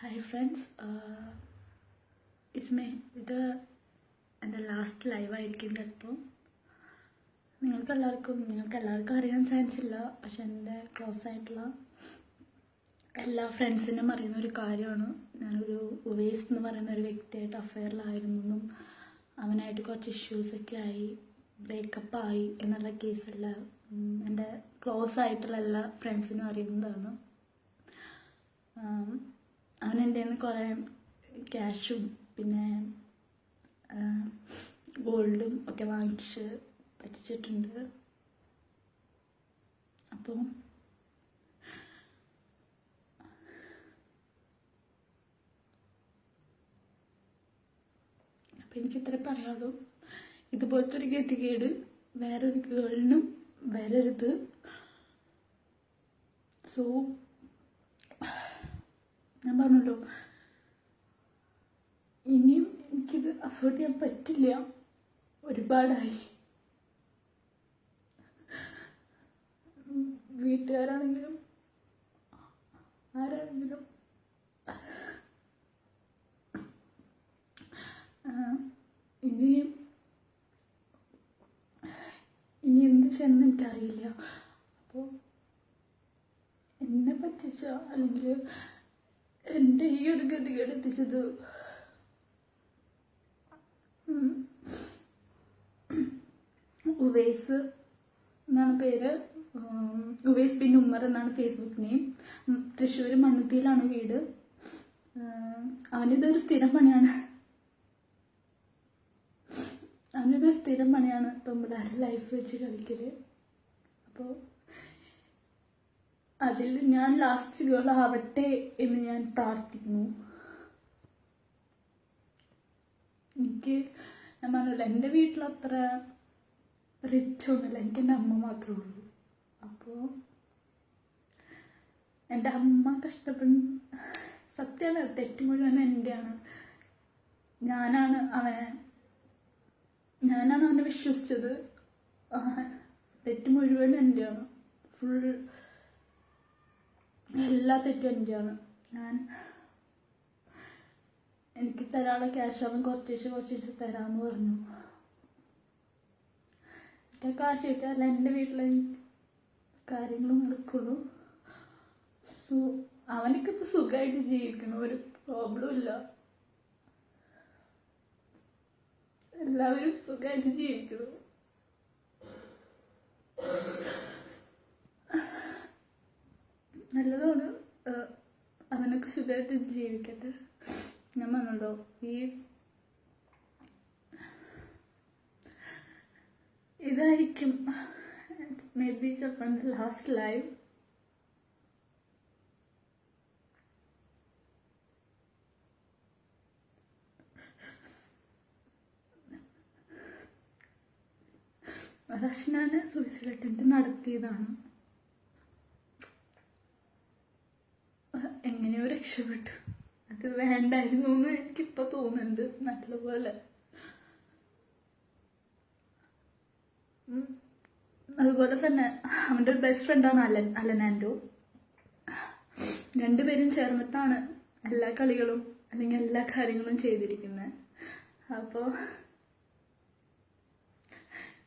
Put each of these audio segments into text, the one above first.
Hi friends, it's me. ഇത് എൻ്റെ last ലൈവായിരിക്കും ചിലപ്പോൾ. നിങ്ങൾക്കെല്ലാവർക്കും അറിയാൻ ചാൻസ് ഇല്ല, പക്ഷെ എൻ്റെ ക്ലോസ് ആയിട്ടുള്ള എല്ലാ ഫ്രണ്ട്സിനും അറിയുന്ന ഒരു കാര്യമാണ്. ഞാനൊരു ഉവൈസ് എന്ന് പറയുന്ന ഒരു വ്യക്തിയായിട്ട് അഫെയറിലായിരുന്നെന്നും അവനായിട്ട് കുറച്ച് ഇഷ്യൂസൊക്കെ ആയി ബ്രേക്കപ്പായി എന്നുള്ള കേസെല്ലാം എൻ്റെ ക്ലോസ് ആയിട്ടുള്ള എല്ലാ ഫ്രണ്ട്സിനും അറിയുന്നതാണ്. അവൻ എൻ്റെ നിന്ന് കുറേ ക്യാഷും പിന്നെ ഗോൾഡും ഒക്കെ വാങ്ങിച്ച് പറ്റിച്ചിട്ടുണ്ട്. അപ്പോൾ എനിക്ക് ഇത്ര പറയാനുള്ളൂ. ഇതുപോലത്തെ ഒരു ഗതികേട് വേറൊരു ഗേളിനും വരരുത്. സോ ഞാൻ പറഞ്ഞല്ലോ, ഇനിയും എനിക്കിത് അഫോർഡ് ചെയ്യാൻ പറ്റില്ല. ഒരുപാടായി. വീട്ടുകാരാണെങ്കിലും ആരാണെങ്കിലും ഇനി എന്ത് ചെയ്യണമെന്ന് എനിക്കറിയില്ല. അപ്പോൾ എന്നെ പറ്റിച്ച അല്ലെങ്കിൽ എൻ്റെ ഈ ഒരു ഗതികേട് എത്തിച്ചത് ഉവൈസ് എന്നാണ് പേര്. ഉവൈസ് ബിൻ ഉമ്മർ എന്നാണ് ഫേസ്ബുക്ക് നെയിം. തൃശ്ശൂർ മണ്ണുത്തിയിലാണ് വീട്. അവനിതൊരു സ്ഥിരം പണിയാണ്. പെമ്പിള്ളേരുടെ ലൈഫ് വെച്ച് കളിക്കൽ. അപ്പോൾ അതിൽ ഞാൻ ലാസ്റ്റ് ഗേൾ ആവട്ടെ എന്ന് ഞാൻ പ്രാർത്ഥിക്കുന്നു. ഞാൻ പറഞ്ഞില്ല, എൻ്റെ വീട്ടിലത്ര റിച്ചൊന്നുമില്ല. എനിക്ക് എൻ്റെ അമ്മ മാത്രമേ ഉള്ളൂ. അപ്പോൾ എൻ്റെ അമ്മ കഷ്ടപ്പെടും. സത്യമാണ്, തെറ്റ് മുഴുവൻ എൻ്റെയാണ്. ഞാനാണ് അവനെ വിശ്വസിച്ചത്. തെറ്റ് മുഴുവൻ എൻ്റെയാണ്. ഫുൾ എല്ലാ തെറ്റും എൻ്റെയാണ്. എനിക്ക് തരാനുള്ള ക്യാഷ് അവൻ കുറച്ച് തരാമെന്ന് പറഞ്ഞു. എൻ്റെ കാശ് കിട്ടാല്ല എൻ്റെ വീട്ടിലെ കാര്യങ്ങൾ നടക്കുള്ളൂ. സോ അവനൊക്കെ ഇപ്പോൾ സുഖമായിട്ട് ജീവിക്കണം, ഒരു പ്രോബ്ലം ഇല്ല. എല്ലാവരും സുഖമായിട്ട് ജീവിക്കണം. നല്ലതാണ്. അവനൊക്കെ സുഖമായിട്ട് ജീവിക്കട്ടെ. ഞാൻ പറഞ്ഞല്ലോ, ഇതായിരിക്കും മേ ബി ചിലപ്പോൾ ലാസ്റ്റ് ലൈവ്. റഷ്നാന് സൂയിസൈഡ് അറ്റംപ്റ്റ് നടത്തിയതാണ്. എങ്ങനെയോ രക്ഷപ്പെട്ടു. അത് വേണ്ടായിരുന്നു എന്ന് എനിക്കിപ്പോൾ തോന്നുന്നുണ്ട് നല്ലപോലെ. അതുപോലെ തന്നെ അവൻ്റെ ഒരു ബെസ്റ്റ് ഫ്രണ്ടാണ് അലനാൻഡോ. രണ്ടുപേരും ചേർന്നിട്ടാണ് എല്ലാ കളികളും അല്ലെങ്കിൽ എല്ലാ കാര്യങ്ങളും ചെയ്തിരിക്കുന്നത്. അപ്പോൾ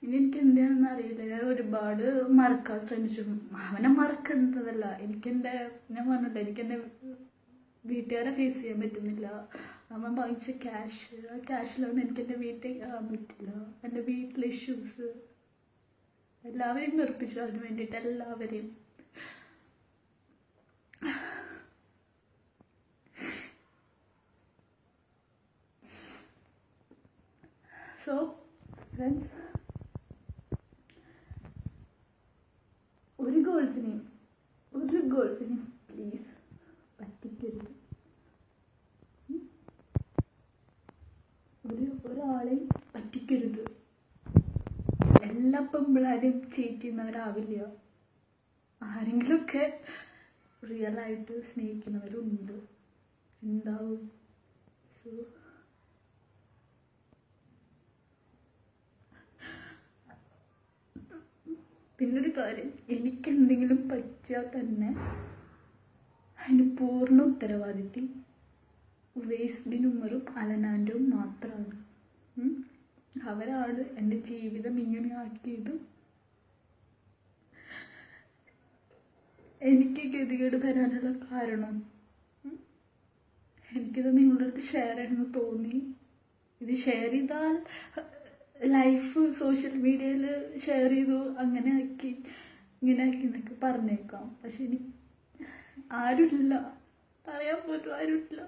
ഇനി എനിക്ക് എന്താണെന്ന് അറിയില്ല. ഞാൻ ഒരുപാട് മറക്കാൻ ശ്രമിച്ചു. അവനെ മറക്കുന്നതല്ല, ഞാൻ പറഞ്ഞില്ല, എനിക്കെൻ്റെ വീട്ടുകാരെ ഫേസ് ചെയ്യാൻ പറ്റുന്നില്ല. അവൻ വാങ്ങിച്ച ആ ക്യാഷിലാണ് എനിക്കെൻ്റെ വീട്ടിൽ ആകാൻ പറ്റില്ല. എൻ്റെ വീട്ടിലെ ഇഷ്യൂസ് എല്ലാവരെയും വെറുപ്പിച്ചു. അതിന് വേണ്ടിയിട്ട് എല്ലാവരെയും. സോ ഫ്രണ്ട്സ്, ഒരു ഗേൾസിനെയും പ്ലീസ് പറ്റിക്കരുത്. ഒരാളെയും പറ്റിക്കരുത്. എല്ലാ പെമ്പിള്ളാരെയും ചീറ്റ് ചെയ്യുന്നവരാവില്ല. ആരെങ്കിലുമൊക്കെ റിയലായിട്ട് സ്നേഹിക്കുന്നവരുണ്ട്, ഉണ്ടാവും. സോ പിന്നൊരു കാര്യം, എനിക്കെന്തെങ്കിലും പറ്റിയാൽ തന്നെ അതിന് പൂർണ്ണ ഉത്തരവാദിത്വം ഉവൈസ് ബിൻ ഉമറും അലനാൻ്റെയും മാത്രമാണ്. അവരാണ് എൻ്റെ ജീവിതം ഇങ്ങനെ ആക്കിയത്. എനിക്ക് ഗതികേട് വരാനുള്ള കാരണം എനിക്കിത് നിങ്ങളുടെ അടുത്ത് ഷെയർ ചെയ്യണമെന്ന് തോന്നി. ഇത് ഷെയർ ചെയ്താൽ ലൈഫ് സോഷ്യൽ മീഡിയയിൽ ഷെയർ ചെയ്തു അങ്ങനെ ആക്കി ഇങ്ങനെ ആക്കി എന്നൊക്കെ പറഞ്ഞേക്കാം. പക്ഷെ എനിക്ക് ആരുമില്ല, പറയാൻ പോലും ആരുമില്ല.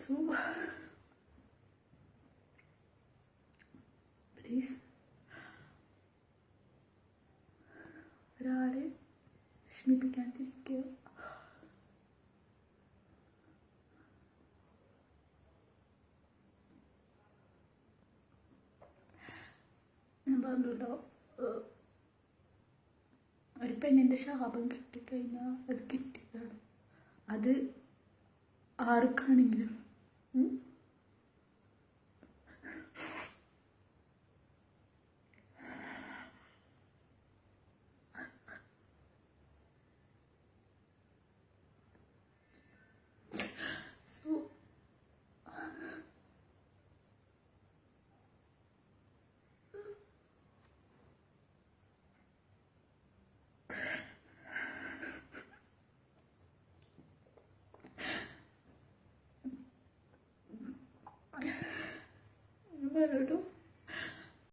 സോ പ്ലീസ് ഒരാളെ വിഷമിപ്പിക്കാണ്ടിരിക്കുക. ഞാൻ പറഞ്ഞല്ലോ, ഒരു പെണ്ണിൻ്റെ ശാപം കിട്ടിക്കഴിഞ്ഞാൽ അത് കിട്ടിയതാണ്. അത് ആർക്കാണെങ്കിലും